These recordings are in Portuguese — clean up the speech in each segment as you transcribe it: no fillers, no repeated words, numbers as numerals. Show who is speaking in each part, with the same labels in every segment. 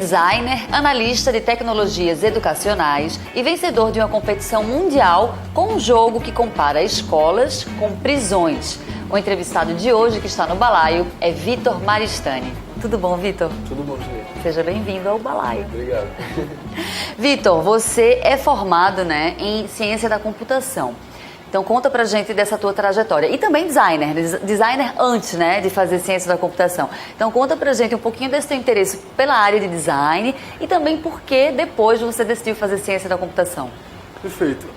Speaker 1: designer, analista de tecnologias educacionais e vencedor de uma competição mundial com um jogo que compara escolas com prisões. O entrevistado de hoje que está no Balaio é Vitor Maristany. Tudo bom, Vitor?
Speaker 2: Tudo bom, Julieta.
Speaker 1: Seja bem-vindo ao Balaio.
Speaker 2: Obrigado.
Speaker 1: Vitor, você é formado, em ciência da computação. Então conta pra gente dessa tua trajetória. E também designer antes, de fazer ciência da computação. Então conta pra gente um pouquinho desse teu interesse pela área de design e também por que depois você decidiu fazer ciência da computação.
Speaker 2: Perfeito.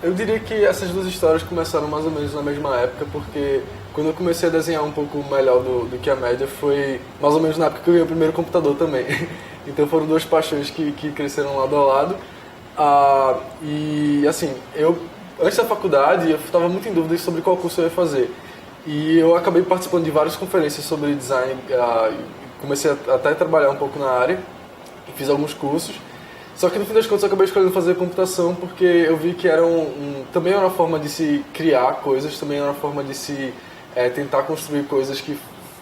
Speaker 2: Eu diria que essas duas histórias começaram mais ou menos na mesma época, porque quando eu comecei a desenhar um pouco melhor do que a média foi mais ou menos na época que eu ganhei o primeiro computador também. Então foram duas paixões que cresceram lado a lado. E assim, antes da faculdade, eu estava muito em dúvida sobre qual curso eu ia fazer. E eu acabei participando de várias conferências sobre design, comecei até a trabalhar um pouco na área, fiz alguns cursos. Só que no fim das contas eu acabei escolhendo fazer computação porque eu vi que era também era uma forma de se criar coisas, também era uma forma de se tentar construir coisas que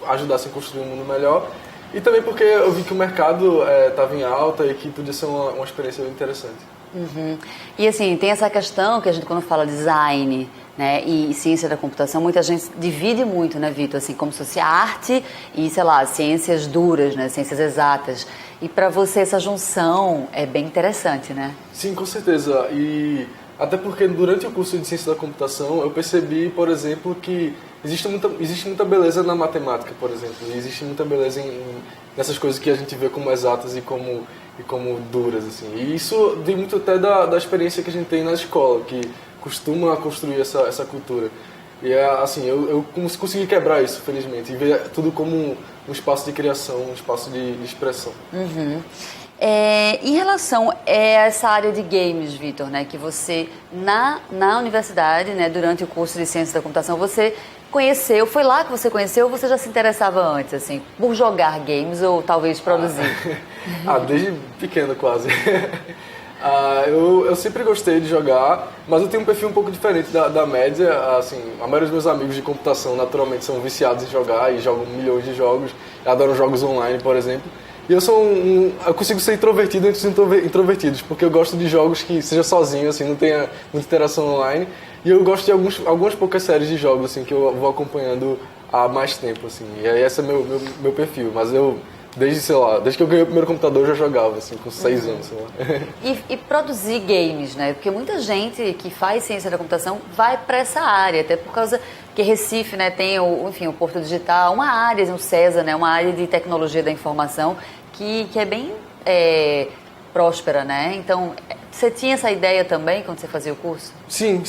Speaker 2: ajudassem a construir um mundo melhor. E também porque eu vi que o mercado estava em alta e que podia ser uma experiência interessante.
Speaker 1: Uhum. E assim, tem essa questão que a gente quando fala design, e ciência da computação, muita gente divide muito, Vitor? Assim, como se fosse arte e, ciências duras, ciências exatas. E para você essa junção é bem interessante, né?
Speaker 2: Sim, com certeza. E até porque durante o curso de ciência da computação eu percebi, por exemplo, que existe muita beleza na matemática, por exemplo. E existe muita beleza nessas coisas que a gente vê como exatas e como duras, assim. E isso vem muito até da experiência que a gente tem na escola, que costuma construir essa cultura. E assim, eu consegui quebrar isso, felizmente, e ver tudo como um espaço de criação, um espaço de expressão.
Speaker 1: Uhum. Em relação a essa área de games, Vitor, que você, na universidade, durante o curso de Ciência da Computação, você conheceu, foi lá que você conheceu ou você já se interessava antes, assim, por jogar games ou talvez produzir?
Speaker 2: Desde pequeno quase. Eu sempre gostei de jogar, mas eu tenho um perfil um pouco diferente da média. Assim, a maioria dos meus amigos de computação naturalmente são viciados em jogar e jogam milhões de jogos, adoram jogos online, por exemplo. E eu consigo ser introvertido entre os introvertidos, porque eu gosto de jogos que seja sozinho, assim, não tenha muita interação online. E eu gosto de algumas poucas séries de jogos, assim, que eu vou acompanhando há mais tempo, assim. E aí esse é meu perfil, mas desde que eu ganhei o primeiro computador eu já jogava, assim, com 6 anos, sei lá.
Speaker 1: E produzir games, Porque muita gente que faz ciência da computação vai para essa área, até por causa que Recife, tem o Porto Digital, uma área, o César, uma área de tecnologia da informação que é bem próspera, Então, você tinha essa ideia também quando você fazia o curso?
Speaker 2: Sim.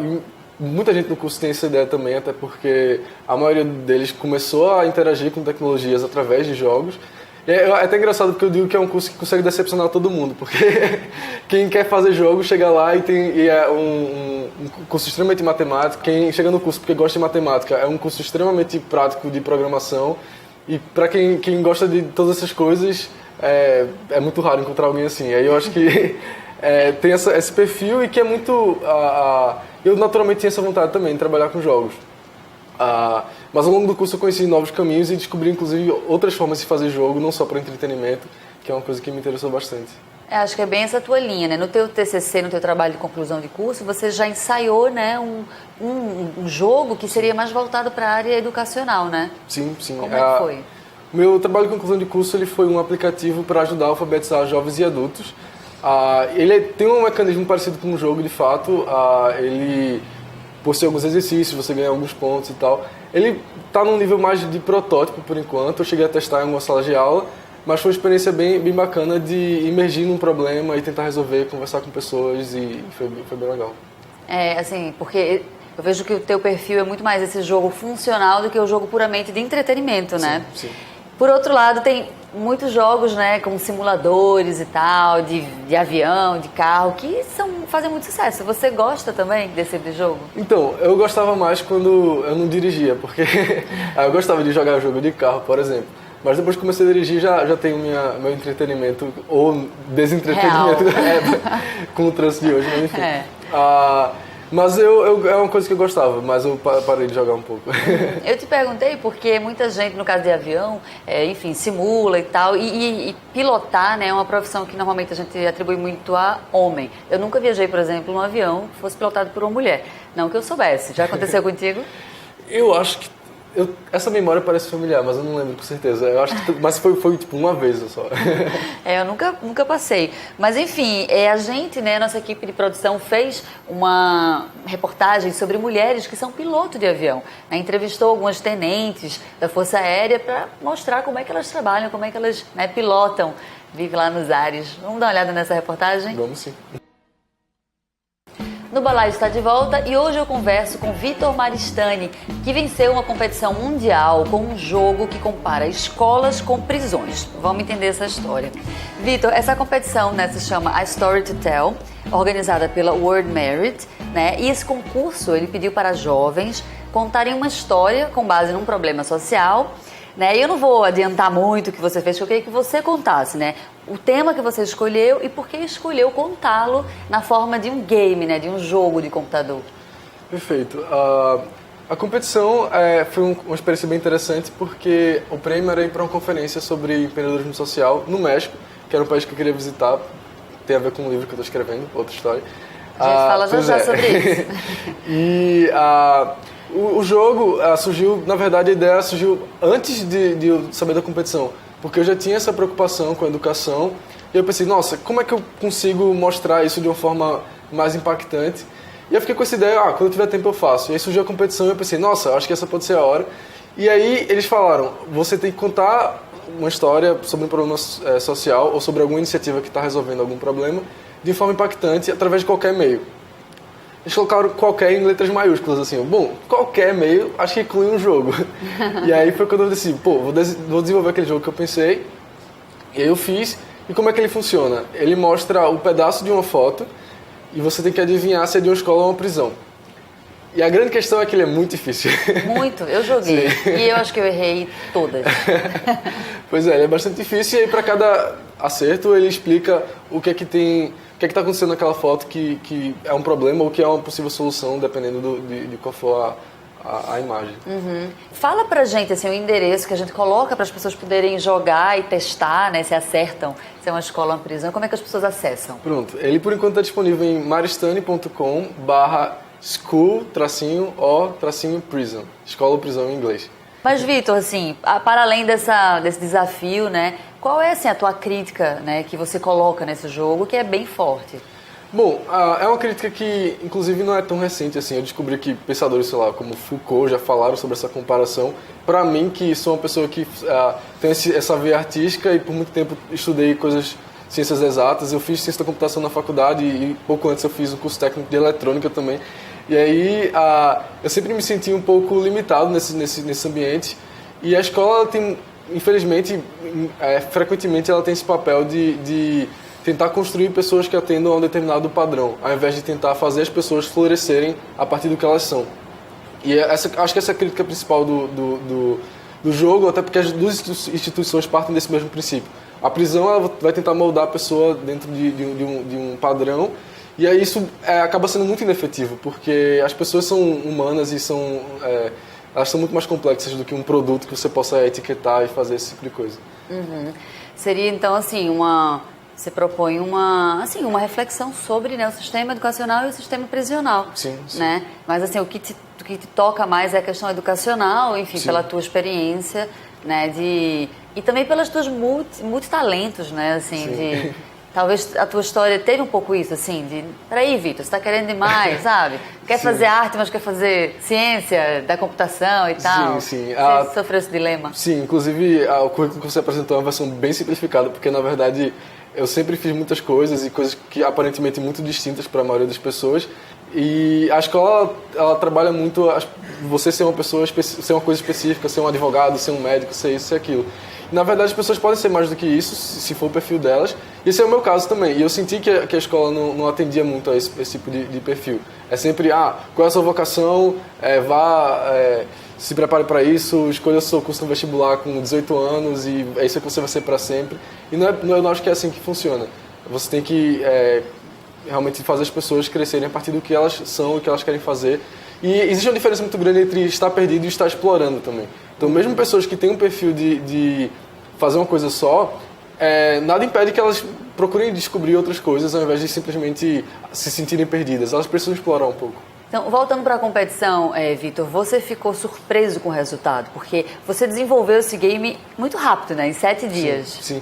Speaker 2: E muita gente no curso tem essa ideia também, até porque a maioria deles começou a interagir com tecnologias através de jogos. E é até engraçado porque eu digo que é um curso que consegue decepcionar todo mundo, porque quem quer fazer jogo chega lá e é um curso extremamente matemático. Quem chega no curso porque gosta de matemática é um curso extremamente prático de programação. E para quem gosta de todas essas coisas, é muito raro encontrar alguém assim. Aí eu acho que tem esse perfil e que é muito... eu naturalmente tinha essa vontade também de trabalhar com jogos. Mas ao longo do curso eu conheci novos caminhos e descobri inclusive outras formas de fazer jogo, não só para entretenimento, que é uma coisa que me interessou bastante.
Speaker 1: Acho que é bem essa tua linha, No teu TCC, no teu trabalho de conclusão de curso, você já ensaiou, um jogo que seria mais voltado para a área educacional,
Speaker 2: Sim.
Speaker 1: Como é que foi?
Speaker 2: Meu trabalho de conclusão de curso ele foi um aplicativo para ajudar a alfabetizar jovens e adultos. Ele tem um mecanismo parecido com um jogo, de fato. Ele possui alguns exercícios, você ganha alguns pontos e tal. Ele está num nível mais de protótipo, por enquanto. Eu cheguei a testar em uma sala de aula, mas foi uma experiência bem bacana de imergir num problema e tentar resolver, conversar com pessoas, e foi bem legal.
Speaker 1: Assim, porque eu vejo que o teu perfil é muito mais esse jogo funcional do que o jogo puramente de entretenimento,
Speaker 2: Sim.
Speaker 1: Por outro lado, tem muitos jogos, como simuladores e tal, de avião, de carro, que fazem muito sucesso. Você gosta também desse tipo de jogo?
Speaker 2: Então, eu gostava mais quando eu não dirigia, porque eu gostava de jogar jogo de carro, por exemplo. Mas depois que comecei a dirigir, já tenho meu entretenimento, ou desentretenimento com o trânsito de hoje, mas enfim. Mas é uma coisa que eu gostava, mas eu parei de jogar um pouco.
Speaker 1: Eu te perguntei porque muita gente, no caso de avião, enfim, simula e tal, e pilotar, né, é uma profissão que normalmente a gente atribui muito a homem. Eu nunca viajei, por exemplo, num avião que fosse pilotado por uma mulher. Não que eu soubesse. Já aconteceu contigo?
Speaker 2: Eu acho que essa memória parece familiar, mas eu não lembro com certeza. Eu acho que, mas foi tipo uma vez só.
Speaker 1: Eu nunca passei. Mas enfim, a gente, né, nossa equipe de produção fez uma reportagem sobre mulheres que são piloto de avião. Né? Entrevistou algumas tenentes da Força Aérea para mostrar como é que elas trabalham, como é que elas, né, pilotam, vivem lá nos ares. Vamos dar uma olhada nessa reportagem?
Speaker 2: Vamos sim.
Speaker 1: No Balaio está de volta e hoje eu converso com Vitor Maristany, que venceu uma competição mundial com um jogo que compara escolas com prisões. Vamos entender essa história. Vitor, essa competição, né, se chama A Story to Tell, organizada pela World Merit, né? E esse concurso ele pediu para jovens contarem uma história com base num problema social. Né? Eu não vou adiantar muito o que você fez, porque eu queria que você contasse, né, o tema que você escolheu e por que escolheu contá-lo na forma de um game, né, de um jogo de computador.
Speaker 2: Perfeito. A competição foi uma experiência bem interessante porque o prêmio era ir para uma conferência sobre empreendedorismo social no México, que era um país que eu queria visitar, tem a ver com um livro que eu estou escrevendo, outra história.
Speaker 1: A gente fala já sobre isso.
Speaker 2: E o jogo surgiu, na verdade a ideia surgiu antes de eu saber da competição, porque eu já tinha essa preocupação com a educação e eu pensei, nossa, como é que eu consigo mostrar isso de uma forma mais impactante? E eu fiquei com essa ideia, quando eu tiver tempo eu faço. E aí surgiu a competição e eu pensei, nossa, acho que essa pode ser a hora. E aí eles falaram, você tem que contar uma história sobre um problema social ou sobre alguma iniciativa que está resolvendo algum problema de forma impactante através de qualquer meio. Eles colocaram qualquer em letras maiúsculas, assim. Bom, qualquer meio, acho que inclui um jogo. E aí foi quando eu decidi, vou desenvolver aquele jogo que eu pensei. E aí eu fiz. E como é que ele funciona? Ele mostra um pedaço de uma foto e você tem que adivinhar se é de uma escola ou uma prisão. E a grande questão é que ele é muito difícil. Muito,
Speaker 1: eu joguei. Sim. E eu acho que eu errei todas.
Speaker 2: Pois é, ele é bastante difícil e aí para cada acerto ele explica o que é que tem... O que é que está acontecendo naquela foto que é um problema ou que é uma possível solução, dependendo de qual for a imagem.
Speaker 1: Uhum. Fala pra gente assim, o endereço que a gente coloca para as pessoas poderem jogar e testar, né, se acertam, se é uma escola ou uma prisão. Como é que as pessoas acessam?
Speaker 2: Pronto, ele por enquanto está disponível em maristany.com/school-o-prison, escola ou prisão em inglês.
Speaker 1: Mas, Vitor, assim, para além desse desafio, né, qual é assim, a tua crítica, né, que você coloca nesse jogo, que é bem forte?
Speaker 2: Bom, é uma crítica que, inclusive, não é tão recente assim. Eu descobri que pensadores, sei lá, como Foucault já falaram sobre essa comparação. Para mim, que sou uma pessoa que tem essa veia artística e por muito tempo estudei ciências exatas. Eu fiz ciência da computação na faculdade e pouco antes eu fiz um curso técnico de eletrônica também. E aí, eu sempre me senti um pouco limitado nesse ambiente. E a escola tem, infelizmente, frequentemente ela tem esse papel de tentar construir pessoas que atendam a um determinado padrão, ao invés de tentar fazer as pessoas florescerem a partir do que elas são. E acho que essa é a crítica principal do jogo, até porque as duas instituições partem desse mesmo princípio. A prisão ela vai tentar moldar a pessoa dentro de um padrão. E aí isso acaba sendo muito inefetivo, porque as pessoas são humanas e elas são muito mais complexas do que um produto que você possa etiquetar e fazer esse tipo de coisa.
Speaker 1: Uhum. Seria então assim, você propõe uma reflexão sobre, né, o sistema educacional e o sistema prisional.
Speaker 2: Sim, sim.
Speaker 1: Né? Mas assim, o que te toca mais é a questão educacional, enfim, sim, pela tua experiência, né, e também pelas tuas multitalentos, né, assim, talvez a tua história teve um pouco isso, assim, peraí, Vitor, você está querendo demais, sabe? Quer fazer arte, mas quer fazer ciência da computação e tal.
Speaker 2: Sim, sim.
Speaker 1: Você sofreu esse dilema?
Speaker 2: Sim, inclusive o currículo que você apresentou é uma versão bem simplificada, porque na verdade eu sempre fiz muitas coisas e coisas que aparentemente muito distintas para a maioria das pessoas. E a escola, ela trabalha muito você ser uma pessoa, ser uma coisa específica, ser um advogado, ser um médico, ser isso e aquilo. Na verdade, as pessoas podem ser mais do que isso, se for o perfil delas. E esse é o meu caso também. E eu senti que a escola não atendia muito a esse tipo de perfil. É sempre, qual é a sua vocação? Se prepare para isso, escolha o seu curso no vestibular com 18 anos e é isso que você vai ser para sempre. E eu não acho que é assim que funciona. Você tem que realmente fazer as pessoas crescerem a partir do que elas são e que elas querem fazer. E existe uma diferença muito grande entre estar perdido e estar explorando também. Então, mesmo pessoas que têm um perfil de fazer uma coisa só, nada impede que elas procurem descobrir outras coisas ao invés de simplesmente se sentirem perdidas. Elas precisam explorar um pouco.
Speaker 1: Então, voltando para a competição, Vitor, você ficou surpreso com o resultado, porque você desenvolveu esse game muito rápido, né? Em 7 dias.
Speaker 2: Sim.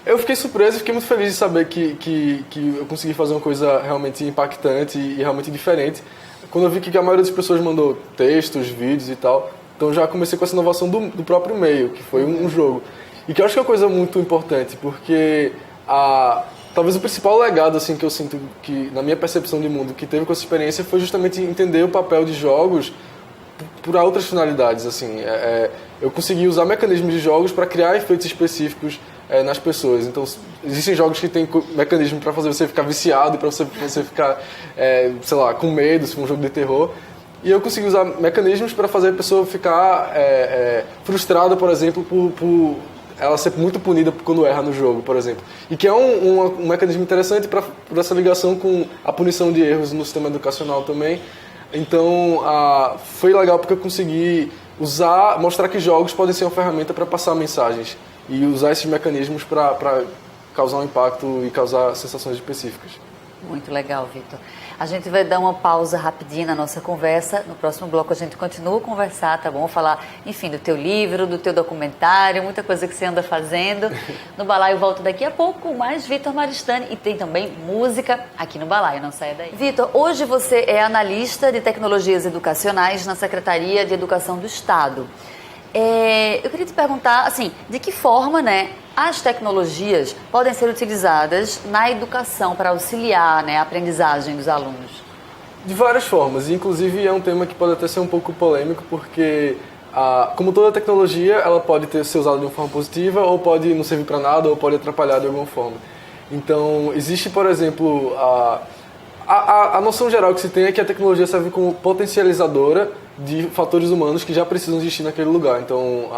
Speaker 2: Eu fiquei surpreso e fiquei muito feliz de saber que eu consegui fazer uma coisa realmente impactante e realmente diferente. Quando eu vi que a maioria das pessoas mandou textos, vídeos e tal, então já comecei com essa inovação do próprio meio, que foi um jogo. E que eu acho que é uma coisa muito importante, porque talvez o principal legado assim, que eu sinto, que na minha percepção de mundo, que teve com essa experiência, foi justamente entender o papel de jogos por outras finalidades. Assim. Eu consegui usar mecanismos de jogos para criar efeitos específicos nas pessoas. Então, existem jogos que têm mecanismos para fazer você ficar viciado, para você ficar, sei lá, com medo, se for um jogo de terror. E eu consegui usar mecanismos para fazer a pessoa ficar frustrada, por exemplo, por ela ser muito punida quando erra no jogo, por exemplo. E que é um mecanismo interessante para essa ligação com a punição de erros no sistema educacional também. Então, foi legal porque eu consegui mostrar que jogos podem ser uma ferramenta para passar mensagens e usar esses mecanismos para causar um impacto e causar sensações específicas.
Speaker 1: Muito legal, Vitor. A gente vai dar uma pausa rapidinho na nossa conversa. No próximo bloco a gente continua a conversar, tá bom? Falar, enfim, do teu livro, do teu documentário, muita coisa que você anda fazendo. No Balaio volto daqui a pouco com mais Vitor Maristany e tem também música aqui no Balaio, não saia daí. Vitor, hoje você é analista de tecnologias educacionais na Secretaria de Educação do Estado. Eu queria te perguntar, assim, de que forma, né, as tecnologias podem ser utilizadas na educação para auxiliar, né, a aprendizagem dos alunos?
Speaker 2: De várias formas, inclusive é um tema que pode até ser um pouco polêmico, porque como toda tecnologia, ela pode ser usada de uma forma positiva, ou pode não servir para nada, ou pode atrapalhar de alguma forma. Então, existe, por exemplo, a noção geral que se tem é que a tecnologia serve como potencializadora de fatores humanos que já precisam existir naquele lugar. Então,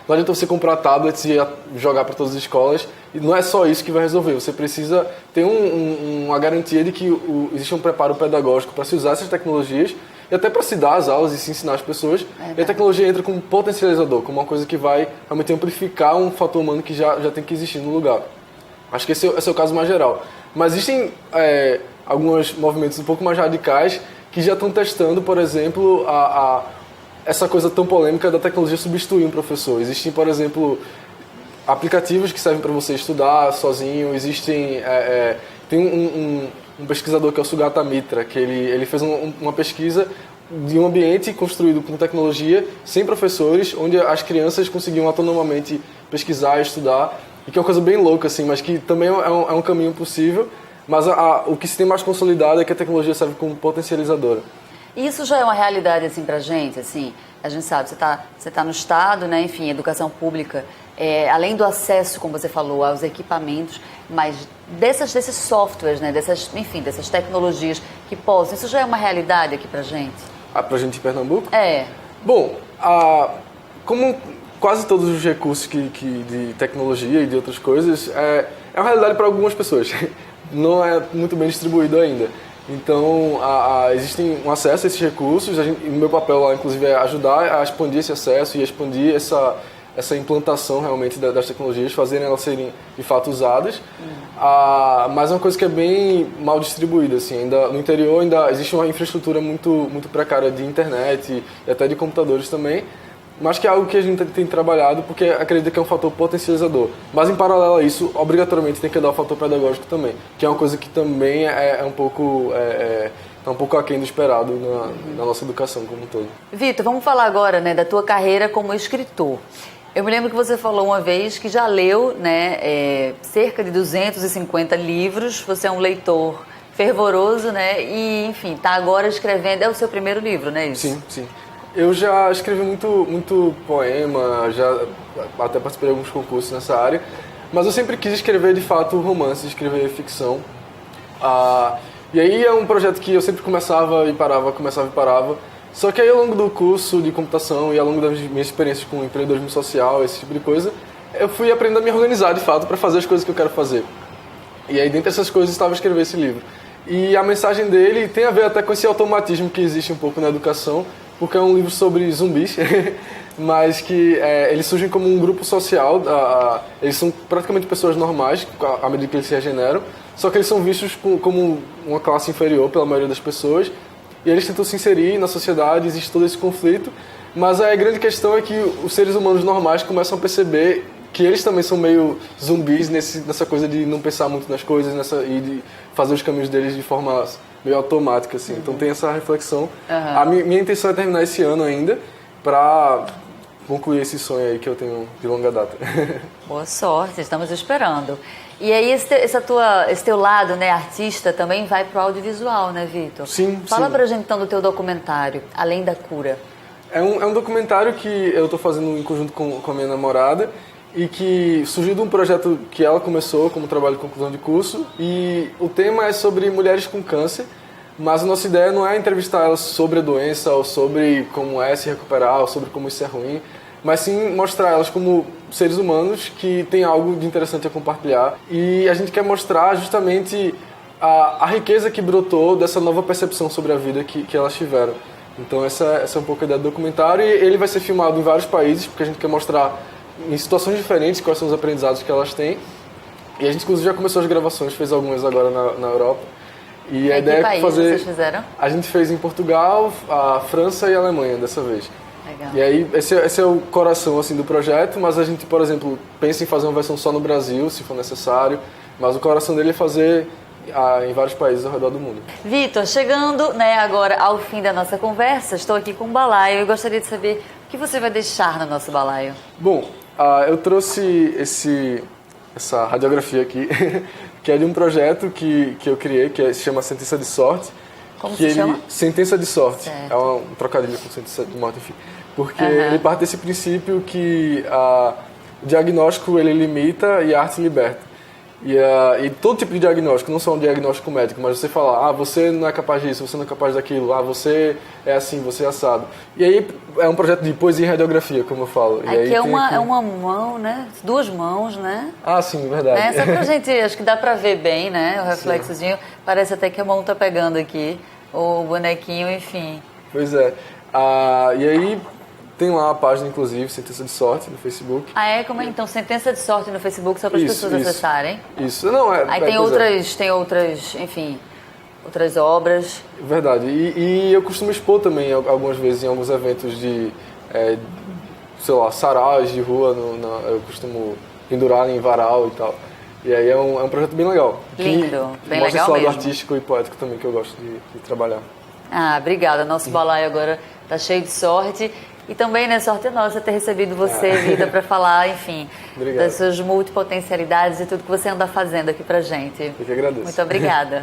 Speaker 2: não adianta você comprar tablets e jogar para todas as escolas, e não é só isso que vai resolver. Você precisa ter uma garantia de que existe um preparo pedagógico para se usar essas tecnologias e até para se dar as aulas e se ensinar as pessoas. E a tecnologia entra como potencializador, como uma coisa que vai realmente amplificar um fator humano que já tem que existir no lugar. Acho que esse é o caso mais geral. Mas existem alguns movimentos um pouco mais radicais que já estão testando, por exemplo, essa coisa tão polêmica da tecnologia substituir um professor. Existem, por exemplo, aplicativos que servem para você estudar sozinho. Tem um pesquisador que é o Sugata Mitra, que ele fez uma pesquisa de um ambiente construído com tecnologia, sem professores, onde as crianças conseguiam autonomamente pesquisar e estudar, e que é uma coisa bem louca, assim, mas que também é um caminho possível. Mas o que se tem mais consolidado é que a tecnologia serve como potencializadora.
Speaker 1: E isso já é uma realidade, assim, pra gente, assim, a gente sabe, você tá no Estado, né, enfim, educação pública, além do acesso, como você falou, aos equipamentos, mas desses softwares, né, dessas tecnologias que possam, isso já é uma realidade aqui pra gente?
Speaker 2: Pra gente em Pernambuco?
Speaker 1: É.
Speaker 2: Bom, como quase todos os recursos de tecnologia e de outras coisas, é uma realidade para algumas pessoas. Não é muito bem distribuído ainda. Então, existe um acesso a esses recursos. O meu papel lá, inclusive, é ajudar a expandir esse acesso e expandir essa implantação realmente das tecnologias, fazerem elas serem de fato usadas. Mas é uma coisa que é bem mal distribuída. Assim. No interior ainda existe uma infraestrutura muito, muito precária de internet e até de computadores também. Mas que é algo que a gente tem trabalhado porque acredita que é um fator potencializador. Mas em paralelo a isso, obrigatoriamente tem que dar o fator pedagógico também, que é uma coisa que também é um pouco aquém do esperado na nossa educação como um todo.
Speaker 1: Vitor, vamos falar agora, né, da tua carreira como escritor. Eu me lembro que você falou uma vez que já leu, né, cerca de 250 livros, você é um leitor fervoroso, né, e enfim, está agora escrevendo, é o seu primeiro livro, não é isso?
Speaker 2: Sim, sim. Eu já escrevi muito poema, já até participei de alguns concursos nessa área, mas eu sempre quis escrever de fato romance, escrever ficção. E aí é um projeto que eu sempre começava e parava. Só que aí ao longo do curso de computação e ao longo das minhas experiências com empreendedorismo social, esse tipo de coisa, eu fui aprendendo a me organizar de fato para fazer as coisas que eu quero fazer. E aí dentre essas coisas estava escrever esse livro. E a mensagem dele tem a ver até com esse automatismo que existe um pouco na educação, porque é um livro sobre zumbis, mas que eles surgem como um grupo social, eles são praticamente pessoas normais à medida que eles se regeneram, só que eles são vistos como uma classe inferior pela maioria das pessoas, e eles tentam se inserir na sociedade, existe todo esse conflito, mas a grande questão é que os seres humanos normais começam a perceber que eles também são meio zumbis nessa coisa de não pensar muito nas coisas e de fazer os caminhos deles de forma meio automática, assim. Então tem essa reflexão. A minha intenção é terminar esse ano ainda para concluir esse sonho aí que eu tenho de longa data.
Speaker 1: Boa sorte, estamos esperando. E aí esse teu lado, né, artista, também vai pro audiovisual, né, Vitor?
Speaker 2: Sim,
Speaker 1: Fala
Speaker 2: sim.
Speaker 1: pra gente então do teu documentário, Além da Cura.
Speaker 2: É um documentário que eu estou fazendo em conjunto com a minha namorada e que surgiu de um projeto que ela começou como trabalho de conclusão de curso, e o tema é sobre mulheres com câncer, mas a nossa ideia não é entrevistar elas sobre a doença ou sobre como é se recuperar ou sobre como isso é ruim, mas sim mostrar elas como seres humanos que têm algo de interessante a compartilhar, e a gente quer mostrar justamente a riqueza que brotou dessa nova percepção sobre a vida que elas tiveram. Então essa é um pouco a ideia do documentário, e ele vai ser filmado em vários países, porque a gente quer mostrar em situações diferentes quais são os aprendizados que elas têm. E a gente inclusive já começou as gravações, fez algumas agora na Europa. E a ideia é fazer.
Speaker 1: Vocês fizeram?
Speaker 2: A gente fez em Portugal, a França e a Alemanha dessa vez.
Speaker 1: Legal.
Speaker 2: E aí esse é o coração assim do projeto, mas a gente, por exemplo, pensa em fazer uma versão só no Brasil, se for necessário, mas o coração dele é fazer em vários países ao redor do mundo.
Speaker 1: Vitor, chegando, né, agora ao fim da nossa conversa, estou aqui com um balaio e gostaria de saber o que você vai deixar no nosso balaio.
Speaker 2: Bom, eu trouxe essa radiografia aqui, que é de um projeto que eu criei, que se chama Sentença de Sorte.
Speaker 1: Como se chama?
Speaker 2: Sentença de Sorte.
Speaker 1: Certo.
Speaker 2: É um trocadilho com sentença de morte, enfim. Porque ele parte desse princípio que o diagnóstico ele limita e a arte liberta. E todo tipo de diagnóstico, não só um diagnóstico médico, mas você falar, você não é capaz disso, você não é capaz daquilo, você é assim, você é assado. E aí é um projeto de poesia e radiografia, como eu falo. E
Speaker 1: Aqui
Speaker 2: aí
Speaker 1: é uma mão, né? Duas mãos, né?
Speaker 2: Ah, sim, verdade.
Speaker 1: Só pra gente, acho que dá pra ver bem, né? O reflexozinho. Parece até que a mão tá pegando aqui, o bonequinho, enfim.
Speaker 2: Pois é. E aí tem lá a página, inclusive, Sentença de Sorte, no Facebook.
Speaker 1: Como é então? Sentença de Sorte no Facebook, só para as pessoas acessarem?
Speaker 2: Isso. Não,
Speaker 1: Aí tem outras, enfim, outras obras.
Speaker 2: Verdade. E eu costumo expor também, algumas vezes, em alguns eventos de, sei lá, saraus de rua, eu costumo pendurar em varal e tal. E aí é um projeto bem legal.
Speaker 1: Lindo, bem legal mesmo.
Speaker 2: Mostra esse lado artístico e poético também, que eu gosto de trabalhar.
Speaker 1: Obrigada. Nosso balaio agora tá cheio de sorte. E também, né, sorte é nossa ter recebido você, Vida, para falar, enfim, das suas multipotencialidades e tudo que você anda fazendo aqui pra gente.
Speaker 2: Eu que agradeço.
Speaker 1: Muito obrigada.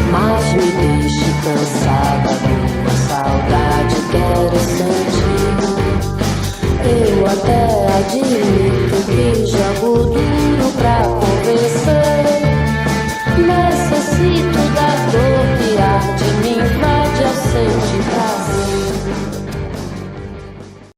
Speaker 3: Mas me deixe cansar.